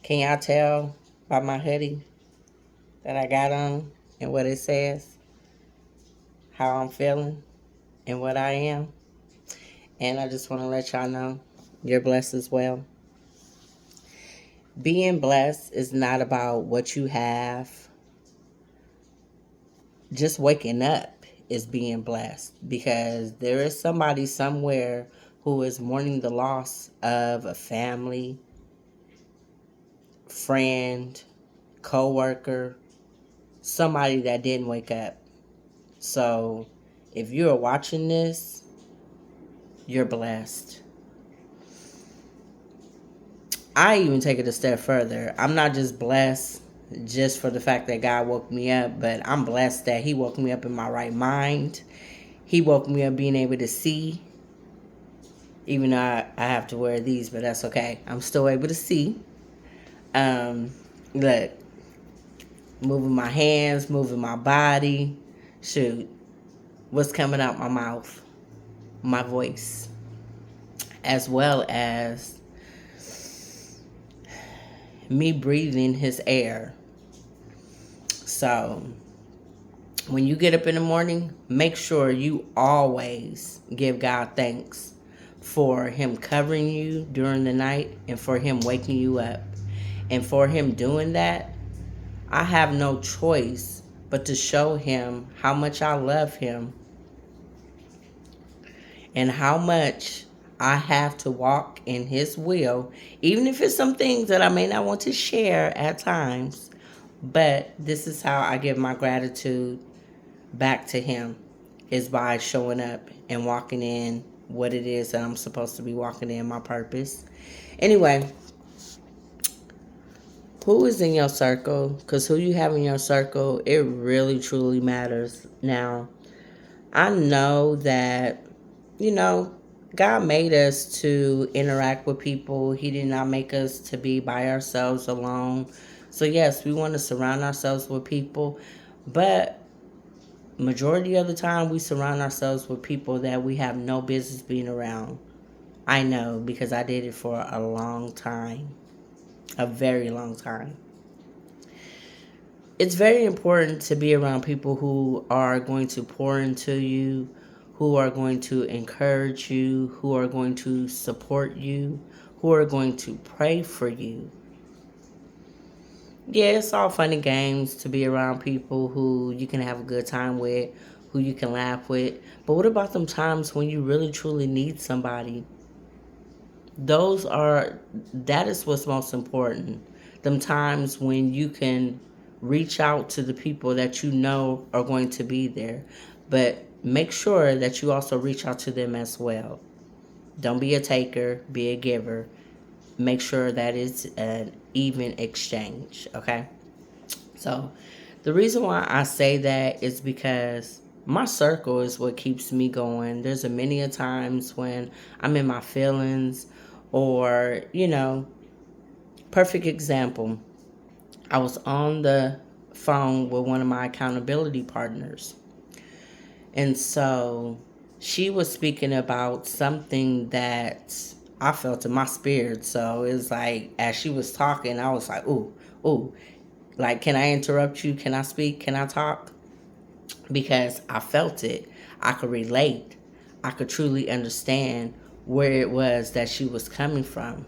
Can y'all tell by my hoodie that I got on and what it says, how I'm feeling and what I am? And I just want to let y'all know you're blessed as well. Being blessed is not about what you have. Just waking up is being blessed because there is somebody somewhere who is mourning the loss of a family, friend, co-worker, somebody that didn't wake up. So if you're watching this, you're blessed. I even take it a step further. I'm not just blessed just for the fact that God woke me up, but I'm blessed that He woke me up in my right mind. He woke me up being able to see, even though I have to wear these, but that's okay. I'm still able to see. Um, Look, moving my hands, moving my body. Shoot, what's coming out my mouth? My voice, as well as me breathing His air. So when you get up in the morning, make sure you always give God thanks for Him covering you during the night and for Him waking you up. And for Him doing that, I have no choice but to show Him how much I love Him and how much I have to walk in His will, even if it's some things that I may not want to share at times. But this is how I give my gratitude back to Him, is by showing up and walking in what it is that I'm supposed to be walking in, my purpose. Anyway, who is in your circle? Because who you have in your circle, it really truly matters. Now, I know that, you know, God made us to interact with people. He did not make us to be by ourselves alone. So yes, we want to surround ourselves with people, but majority of the time we surround ourselves with people that we have no business being around. I know because I did it for a long time, a very long time. It's very important to be around people who are going to pour into you, who are going to encourage you, who are going to support you, who are going to pray for you. Yeah, it's all fun and games to be around people who you can have a good time with, who you can laugh with. But what about them times when you really truly need somebody? That is what's most important. Them times when you can reach out to the people that you know are going to be there. But make sure that you also reach out to them as well. Don't be a taker, be a giver. Make sure that it's an even exchange, okay? So, the reason why I say that is because my circle is what keeps me going. There's a many a times when I'm in my feelings, or, perfect example. I was on the phone with one of my accountability partners. And so she was speaking about something that I felt in my spirit. So it was like, as she was talking, I was like, ooh, ooh, like, can I interrupt you? Can I speak? Can I talk? Because I felt it. I could relate. I could truly understand where it was that she was coming from.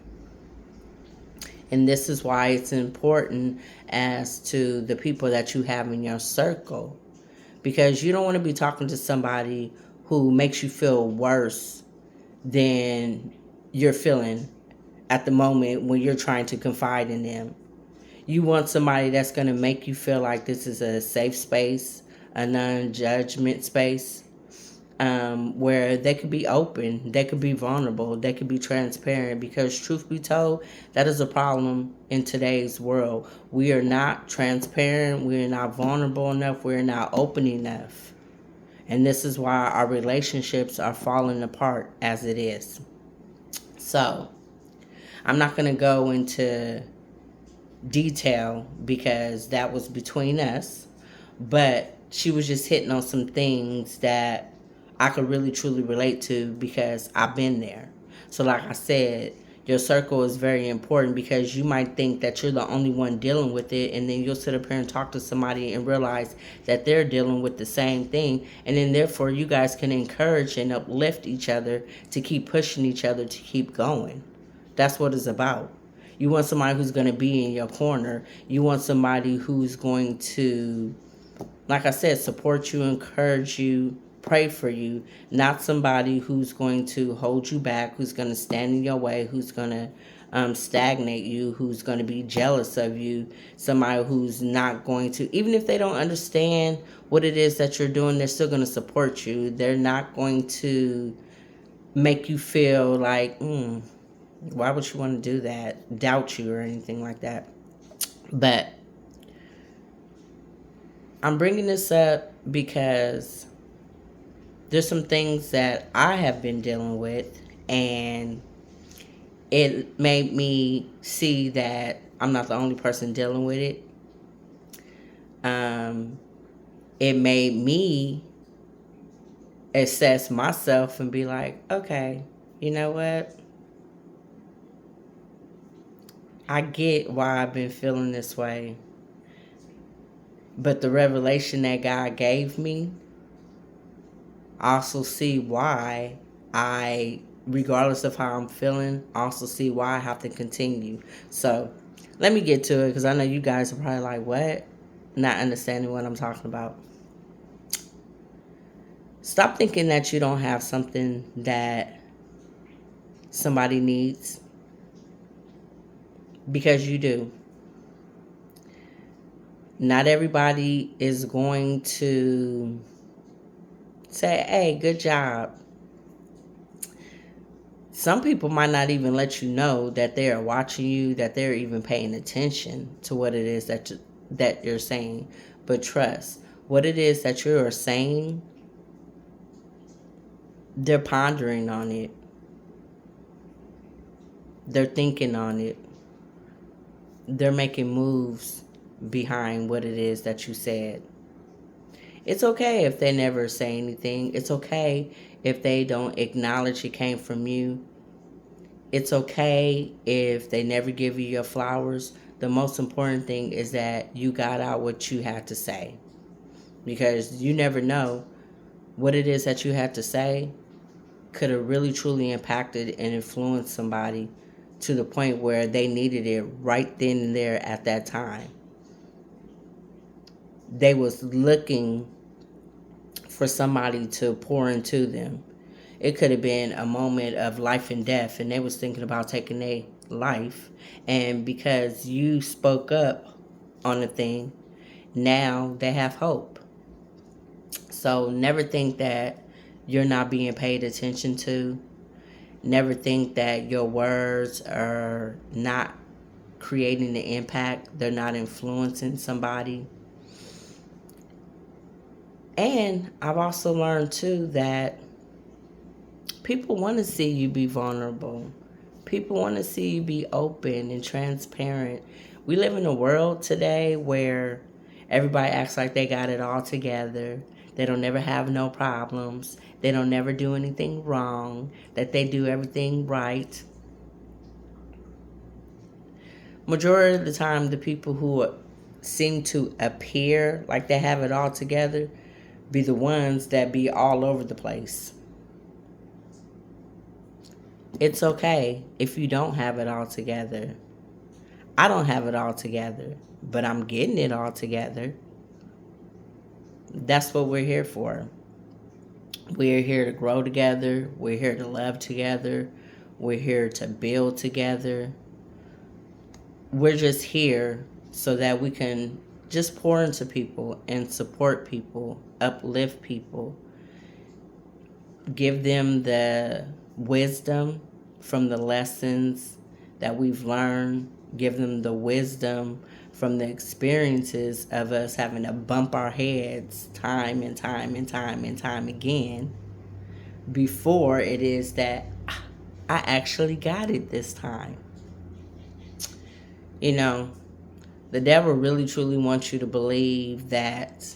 And this is why it's important as to the people that you have in your circle. Because you don't want to be talking to somebody who makes you feel worse than you're feeling at the moment when you're trying to confide in them. You want somebody that's going to make you feel like this is a safe space, a non-judgment space, where they could be open, they could be vulnerable, they could be transparent. Because truth be told, that is a problem in today's world. We are not transparent, we are not vulnerable enough, we are not open enough. And this is why our relationships are falling apart as it is. So, I'm not going to go into detail because that was between us, but she was just hitting on some things that I could really truly relate to because I've been there. So like I said, Your circle is very important because you might think that you're the only one dealing with it, and then you'll sit up here and talk to somebody and realize that they're dealing with the same thing, and then therefore you guys can encourage and uplift each other to keep pushing each other to keep going. That's what it's about. You want somebody who's going to be in your corner. You want somebody who's going to, like I said, support you, encourage you, pray for you, not somebody who's going to hold you back, who's going to stand in your way, who's going to stagnate you, who's going to be jealous of you, somebody who's not going to, even if they don't understand what it is that you're doing, they're still going to support you. They're not going to make you feel like, why would you want to do that, doubt you or anything like that. But I'm bringing this up because there's some things that I have been dealing with, and it made me see that I'm not the only person dealing with it. It made me assess myself and be like, okay, you know what? I get why I've been feeling this way. But the revelation that God gave me, I also see why regardless of how I'm feeling, I also see why I have to continue. So let me get to it, because I know you guys are probably like, what? Not understanding what I'm talking about. Stop thinking that you don't have something that somebody needs, because you do. Not everybody is going to say, hey, good job. Some people might not even let you know that they are watching you, that they're even paying attention to what it is that you're saying. But trust, what it is that you are saying, they're pondering on it. They're thinking on it. They're making moves behind what it is that you said. It's okay if they never say anything. It's okay if they don't acknowledge it came from you. It's okay if they never give you your flowers. The most important thing is that you got out what you had to say, because you never know what it is that you had to say could have really truly impacted and influenced somebody to the point where they needed it right then and there at that time. They was looking for somebody to pour into them. It could have been a moment of life and death, and they was thinking about taking their life. And because you spoke up on the thing, now they have hope. So never think that you're not being paid attention to. Never think that your words are not creating the impact. They're not influencing somebody. And I've also learned too that people want to see you be vulnerable. People want to see you be open and transparent. We live in a world today where everybody acts like they got it all together. They don't never have no problems. They don't never do anything wrong. That they do everything right. Majority of the time, the people who seem to appear like they have it all together be the ones that be all over the place. It's okay if you don't have it all together. I don't have it all together, but I'm getting it all together. That's what we're here for. We're here to grow together. We're here to love together. We're here to build together. We're just here so that we can just pour into people and support people, uplift people, give them the wisdom from the lessons that we've learned, give them the wisdom from the experiences of us having to bump our heads time and time and time and time again before it is that I actually got it this time. You know, the devil really truly wants you to believe that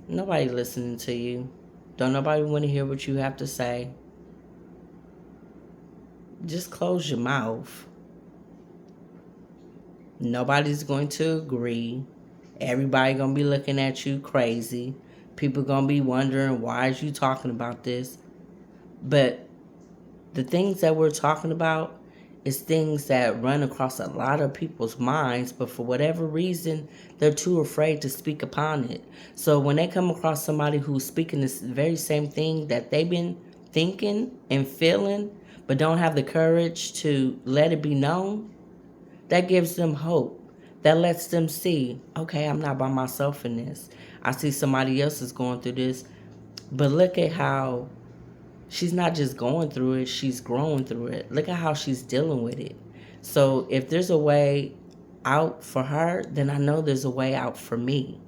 nobody listening to you. Don't nobody want to hear what you have to say. just close your mouth. Nobody's going to agree. Everybody gonna be looking at you crazy. People gonna be wondering, why is you talking about this? But the things that we're talking about is things that run across a lot of people's minds, but for whatever reason, they're too afraid to speak upon it. So when they come across somebody who's speaking this very same thing that they've been thinking and feeling, but don't have the courage to let it be known, that gives them hope. That lets them see, okay, I'm not by myself in this. I see somebody else is going through this, but look at how she's not just going through it, she's growing through it. Look at how she's dealing with it. So if there's a way out for her, then I know there's a way out for me.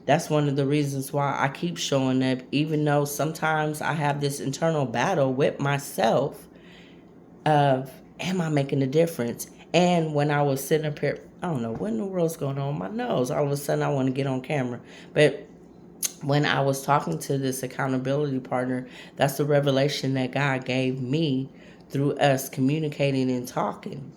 That's one of the reasons why I keep showing up, even though sometimes I have this internal battle with myself of, am I making a difference? And when I was sitting up here, I don't know what in the world's going on with my nose. All of a sudden I want to get on camera. But when I was talking to this accountability partner, that's the revelation that God gave me through us communicating and talking.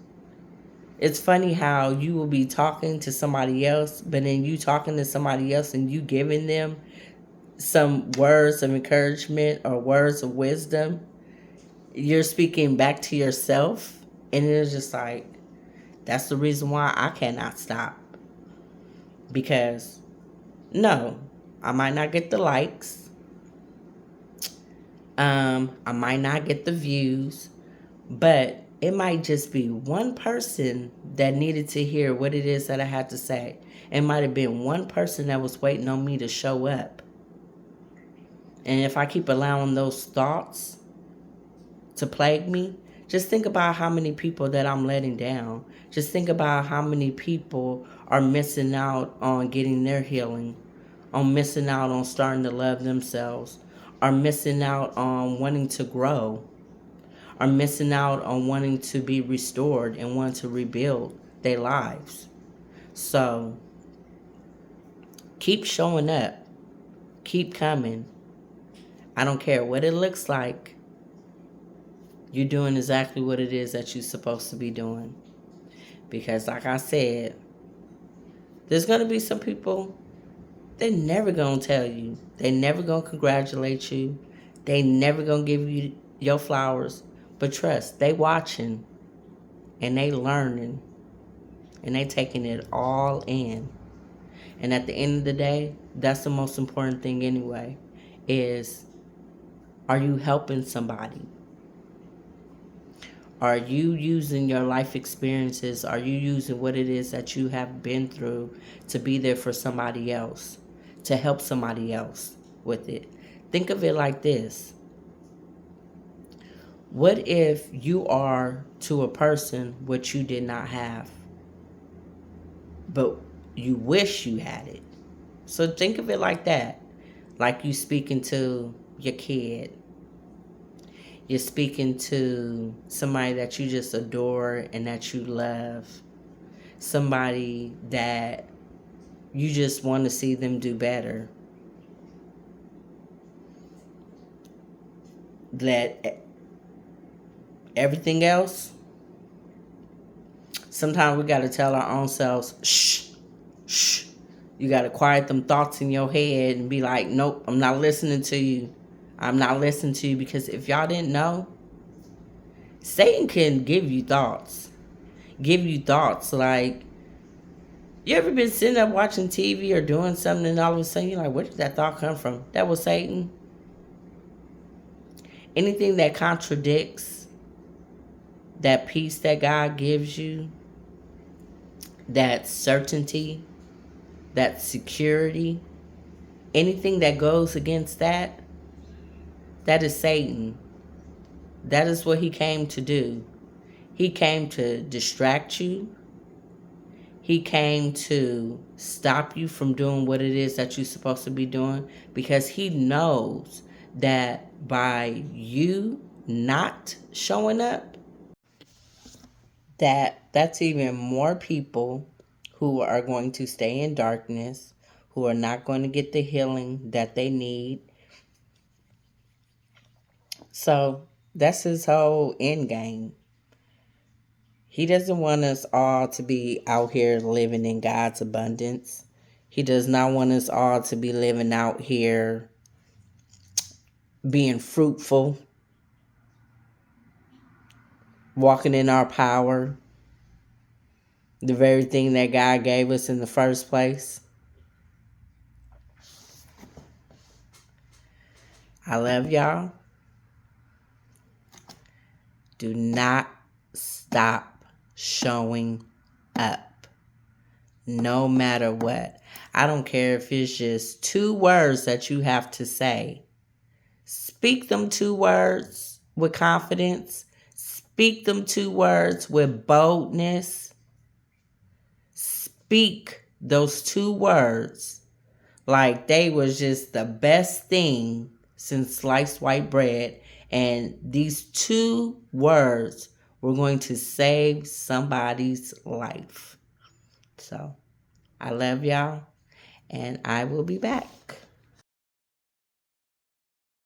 It's funny how you will be talking to somebody else, but then you talking to somebody else and you giving them some words of encouragement or words of wisdom. You're speaking back to yourself, and it's just like, that's the reason why I cannot stop. Because, no, I might not get the likes. I might not get the views, but it might just be one person that needed to hear what it is that I had to say. It might have been one person that was waiting on me to show up. And if I keep allowing those thoughts to plague me, just think about how many people that I'm letting down. Just think about how many people are missing out on getting their healing, on missing out on starting to love themselves, are missing out on wanting to grow, are missing out on wanting to be restored and wanting to rebuild their lives. So keep showing up. Keep coming. I don't care what it looks like. You're doing exactly what it is that you're supposed to be doing. Because like I said, there's going to be some people, they're never going to tell you. They're never going to congratulate you. They never going to give you your flowers. But trust, they watching and they learning and they taking it all in. And at the end of the day, that's the most important thing anyway, is, are you helping somebody? Are you using your life experiences? Are you using what it is that you have been through to be there for somebody else, to help somebody else with it? Think of it like this. What if you are to a person what you did not have, but you wish you had it? So think of it like that. Like you speaking to your kid. You're speaking to somebody that you just adore and that you love. Somebody that you just want to see them do better. That everything else, sometimes we got to tell our own selves, shh, shh. You got to quiet them thoughts in your head and be like, nope, I'm not listening to you. I'm not listening to you. Because if y'all didn't know, Satan can give you thoughts. Give you thoughts like, you ever been sitting up watching TV or doing something and all of a sudden you're like, where did that thought come from? That was Satan. Anything that contradicts that peace that God gives you, that certainty, that security, anything that goes against that, that is Satan. That is what he came to do. He came to distract you. He came to stop you from doing what it is that you're supposed to be doing, because he knows that by you not showing up, that's even more people who are going to stay in darkness, who are not going to get the healing that they need. So That's his whole end game. He doesn't want us all to be out here living in God's abundance. He does not want us all to be living out here being fruitful, walking in our power, the very thing that God gave us in the first place. I love y'all. Do not stop showing up, no matter what. I don't care if it's just 2 words that you have to say. Speak them 2 words with confidence. Speak them 2 words with boldness. Speak those 2 words like they was just the best thing since sliced white bread. And these 2 words were going to save somebody's life. So I love y'all, and I will be back.